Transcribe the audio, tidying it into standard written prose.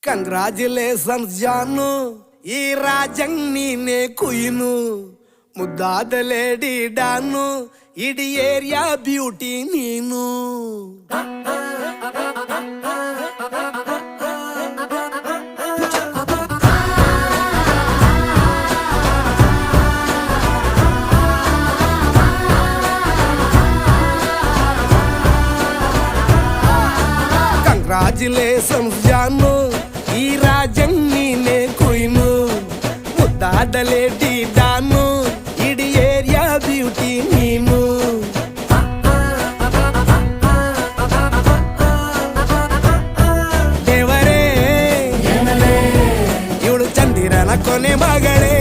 Congratulations ಜಾನು, ಈ ರಾಜಂಗ್ ನೀನೆ ಕುಯ್ನು, ಮುದ್ದಾದ ಲೇಡಿ ಡಾನು, ಇಡೀ ಏರಿಯಾ ಬ್ಯೂಟಿ ನೀನು. ಕಂಗ್ರಾಚುಲೇಷನ್ಸ್ ಜಾನು, ಈ ರಾಜಂಗ್ ನೀನೆ ಕುಯ್ನು, ಮುದ್ದಾದ ಲೇಡಿ ಡಾನು, ಇಡೀ ಏರಿಯಾ ಬ್ಯೂಟಿ ನೀನು. ದೇವರೇ ಇವಳು ಚಂದಿರನ ಕೊನೆ ಮಗಳೇ.